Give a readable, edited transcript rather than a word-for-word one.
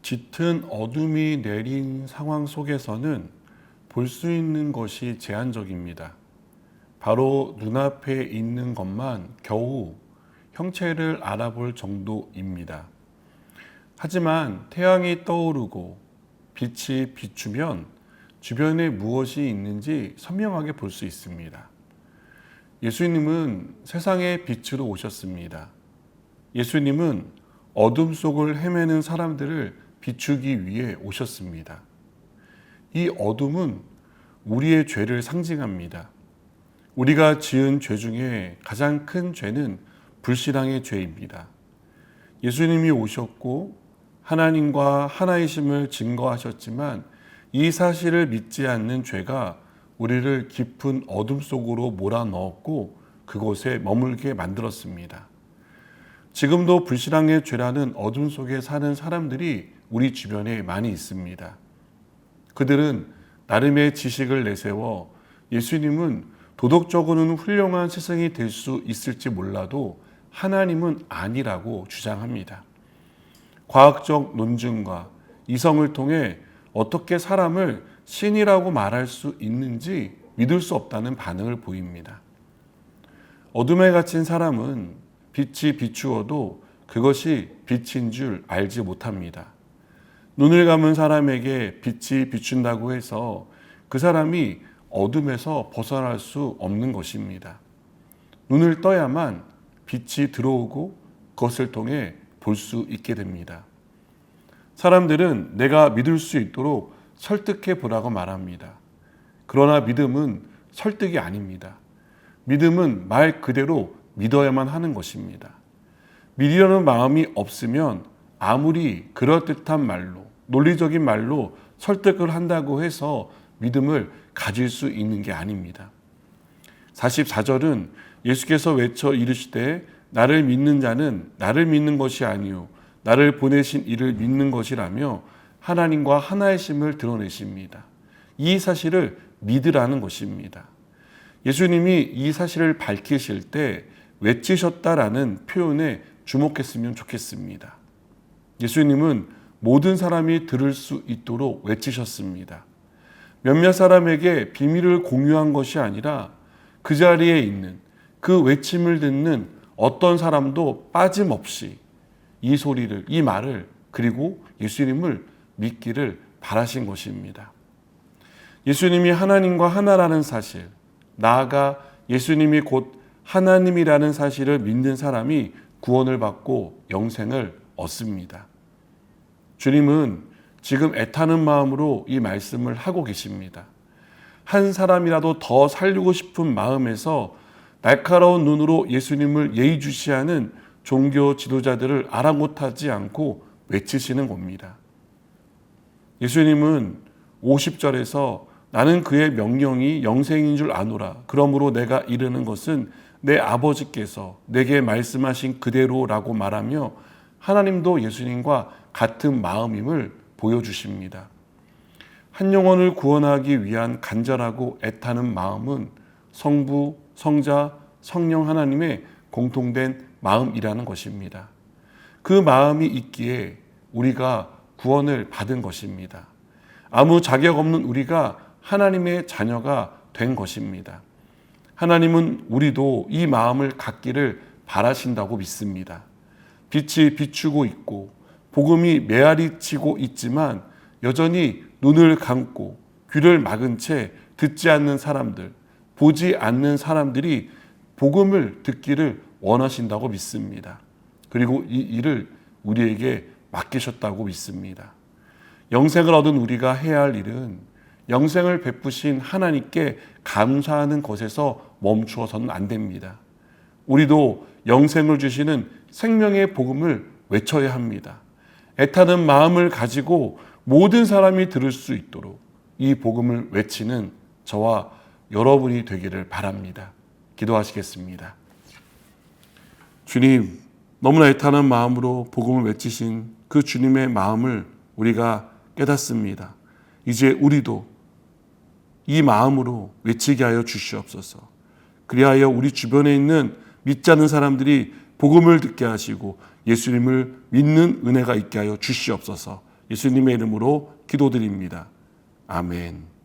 짙은 어둠이 내린 상황 속에서는 볼 수 있는 것이 제한적입니다. 바로 눈앞에 있는 것만 겨우 형체를 알아볼 정도입니다. 하지만 태양이 떠오르고 빛이 비추면 주변에 무엇이 있는지 선명하게 볼 수 있습니다. 예수님은 세상의 빛으로 오셨습니다. 예수님은 어둠 속을 헤매는 사람들을 비추기 위해 오셨습니다. 이 어둠은 우리의 죄를 상징합니다. 우리가 지은 죄 중에 가장 큰 죄는 불신앙의 죄입니다. 예수님이 오셨고 하나님과 하나이심을 증거하셨지만 이 사실을 믿지 않는 죄가 우리를 깊은 어둠 속으로 몰아넣었고 그곳에 머물게 만들었습니다. 지금도 불신앙의 죄라는 어둠 속에 사는 사람들이 우리 주변에 많이 있습니다. 그들은 나름의 지식을 내세워 예수님은 도덕적으로는 훌륭한 스승이 될 수 있을지 몰라도 하나님은 아니라고 주장합니다. 과학적 논증과 이성을 통해 어떻게 사람을 신이라고 말할 수 있는지 믿을 수 없다는 반응을 보입니다. 어둠에 갇힌 사람은 빛이 비추어도 그것이 빛인 줄 알지 못합니다. 눈을 감은 사람에게 빛이 비춘다고 해서 그 사람이 어둠에서 벗어날 수 없는 것입니다. 눈을 떠야만 빛이 들어오고 그것을 통해 볼 수 있게 됩니다. 사람들은 내가 믿을 수 있도록 설득해 보라고 말합니다. 그러나 믿음은 설득이 아닙니다. 믿음은 말 그대로 믿어야만 하는 것입니다. 믿으려는 마음이 없으면 아무리 그럴듯한 말로, 논리적인 말로 설득을 한다고 해서 믿음을 가질 수 있는 게 아닙니다. 44절은 예수께서 외쳐 이르시되 나를 믿는 자는 나를 믿는 것이 아니요 나를 보내신 이를 믿는 것이라며 하나님과 하나이심을 드러내십니다. 이 사실을 믿으라는 것입니다. 예수님이 이 사실을 밝히실 때 외치셨다라는 표현에 주목했으면 좋겠습니다. 예수님은 모든 사람이 들을 수 있도록 외치셨습니다. 몇몇 사람에게 비밀을 공유한 것이 아니라 그 자리에 있는 그 외침을 듣는 어떤 사람도 빠짐없이 이 소리를, 이 말을, 그리고 예수님을 믿기를 바라신 것입니다. 예수님이 하나님과 하나라는 사실, 나아가 예수님이 곧 하나님이라는 사실을 믿는 사람이 구원을 받고 영생을 얻습니다. 주님은 지금 애타는 마음으로 이 말씀을 하고 계십니다. 한 사람이라도 더 살리고 싶은 마음에서 날카로운 눈으로 예수님을 예의주시하는 종교 지도자들을 아랑곳하지 않고 외치시는 겁니다. 예수님은 50절에서 나는 그의 명령이 영생인 줄 아노라. 그러므로 내가 이르는 것은 내 아버지께서 내게 말씀하신 그대로라고 말하며 하나님도 예수님과 같은 마음임을 보여주십니다. 한 영혼을 구원하기 위한 간절하고 애타는 마음은 성부, 성자, 성령 하나님의 공통된 마음이라는 것입니다. 그 마음이 있기에 우리가 구원을 받은 것입니다. 아무 자격 없는 우리가 하나님의 자녀가 된 것입니다. 하나님은 우리도 이 마음을 갖기를 바라신다고 믿습니다. 빛이 비추고 있고 복음이 메아리치고 있지만 여전히 눈을 감고 귀를 막은 채 듣지 않는 사람들, 보지 않는 사람들이 복음을 듣기를 원하신다고 믿습니다. 그리고 이 일을 우리에게 맡기셨다고 믿습니다. 영생을 얻은 우리가 해야 할 일은 영생을 베푸신 하나님께 감사하는 것에서 멈추어서는 안 됩니다. 우리도 영생을 주시는 생명의 복음을 외쳐야 합니다. 애타는 마음을 가지고 모든 사람이 들을 수 있도록 이 복음을 외치는 저와 여러분이 되기를 바랍니다. 기도하시겠습니다. 주님, 너무나 애타는 마음으로 복음을 외치신 그 주님의 마음을 우리가 깨닫습니다. 이제 우리도 이 마음으로 외치게 하여 주시옵소서. 그리하여 우리 주변에 있는 믿지 않는 사람들이 복음을 듣게 하시고 예수님을 믿는 은혜가 있게 하여 주시옵소서. 예수님의 이름으로 기도드립니다. 아멘.